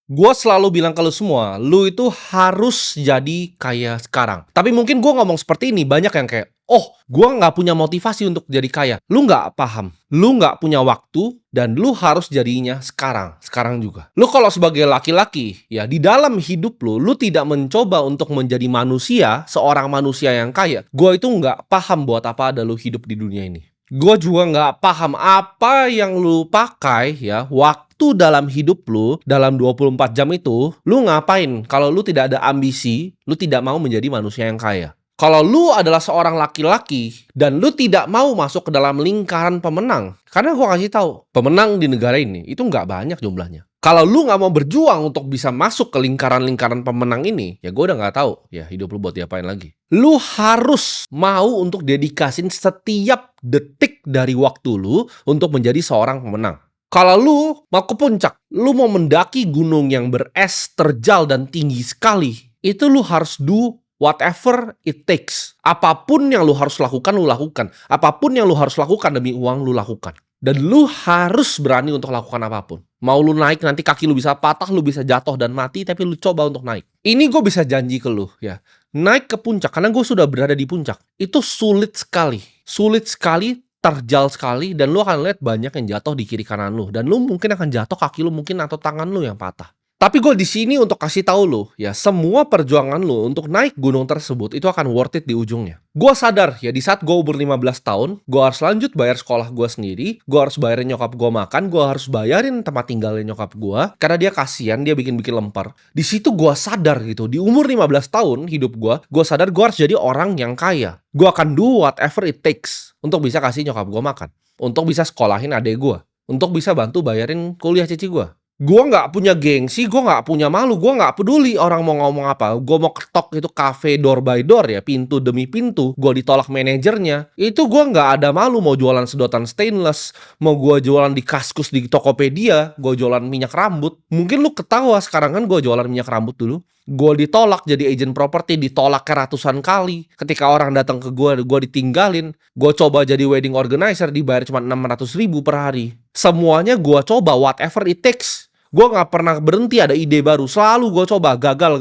Gue selalu bilang ke lu semua, lu itu harus jadi kaya sekarang. Tapi mungkin gue ngomong seperti ini, banyak yang kayak, "Oh, gue nggak punya motivasi untuk jadi kaya." Lu nggak paham. Lu nggak punya waktu, dan lu harus jadinya sekarang. Sekarang juga. Lu kalau sebagai laki-laki, ya di dalam hidup lu tidak mencoba untuk menjadi manusia, seorang manusia yang kaya. Gue itu nggak paham buat apa ada lu hidup di dunia ini. Gue juga nggak paham apa yang lu pakai ya, waktu dalam hidup lu, dalam 24 jam itu, lu ngapain kalau lu tidak ada ambisi, lu tidak mau menjadi manusia yang kaya. Kalau lu adalah seorang laki-laki dan lu tidak mau masuk ke dalam lingkaran pemenang, karena gue kasih tahu, pemenang di negara ini itu nggak banyak jumlahnya. Kalau lu nggak mau berjuang untuk bisa masuk ke lingkaran-lingkaran pemenang ini, ya gue udah nggak tahu ya hidup lu buat diapain lagi. Lu harus mau untuk dedikasin setiap detik dari waktu lu untuk menjadi seorang pemenang. Kalau lu mau ke puncak, lu mau mendaki gunung yang beres, terjal, dan tinggi sekali, itu lu harus do whatever it takes. Apapun yang lu harus lakukan, lu lakukan. Apapun yang lu harus lakukan demi uang, lu lakukan. Dan lu harus berani untuk lakukan apapun. Mau lu naik, nanti kaki lu bisa patah, lu bisa jatuh dan mati, tapi lu coba untuk naik. Ini gue bisa janji ke lu ya. Naik ke puncak, karena gue sudah berada di puncak. Itu sulit sekali. Sulit sekali, terjal sekali, dan lu akan lihat banyak yang jatuh di kiri kanan lu. Dan lu mungkin akan jatuh, kaki lu mungkin atau tangan lu yang patah. Tapi gue di sini untuk kasih tahu lu, ya semua perjuangan lu untuk naik gunung tersebut itu akan worth it di ujungnya. Gue sadar ya di saat gue umur 15 tahun, gue harus lanjut bayar sekolah gue sendiri, gue harus bayarin nyokap gue makan, gue harus bayarin tempat tinggalnya nyokap gue, karena dia kasihan, dia bikin-bikin lempar. Di situ gue sadar gitu, di umur 15 tahun hidup gue sadar gue harus jadi orang yang kaya. Gue akan do whatever it takes untuk bisa kasih nyokap gue makan, untuk bisa sekolahin adek gue, untuk bisa bantu bayarin kuliah cici gue. Gue nggak punya gengsi, gue nggak punya malu, gue nggak peduli orang mau ngomong apa. Gue mau ketok itu cafe door by door ya, pintu demi pintu. Gue ditolak manajernya. Itu gue nggak ada malu mau jualan sedotan stainless, mau gue jualan di Kaskus di Tokopedia, gue jualan minyak rambut. Mungkin lu ketawa sekarang kan gue jualan minyak rambut dulu. Gue ditolak jadi agent properti, ditolak ratusan kali. Ketika orang datang ke gue ditinggalin. Gue coba jadi wedding organizer, dibayar cuma 600.000 per hari. Semuanya gue coba, whatever it takes. Gue gak pernah berhenti ada ide baru. Selalu gue coba, gagal.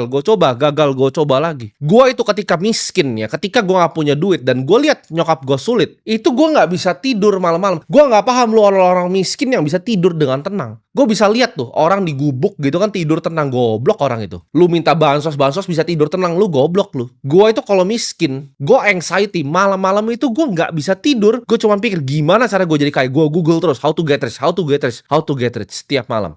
Gue coba, gagal, gue coba lagi. Gue itu ketika miskin ya, ketika gue gak punya duit dan gue lihat nyokap gue sulit, itu gue gak bisa tidur malam-malam. Gue gak paham lu orang-orang miskin yang bisa tidur dengan tenang. Gue bisa lihat tuh orang di gubuk gitu kan tidur tenang, goblok orang itu. Lu minta bansos bisa tidur tenang, lu goblok lu. Gue itu kalau miskin, gue anxiety, malam-malam itu gue nggak bisa tidur. Gue cuma pikir gimana cara gue jadi kaya. Gue Google terus how to get rich setiap malam.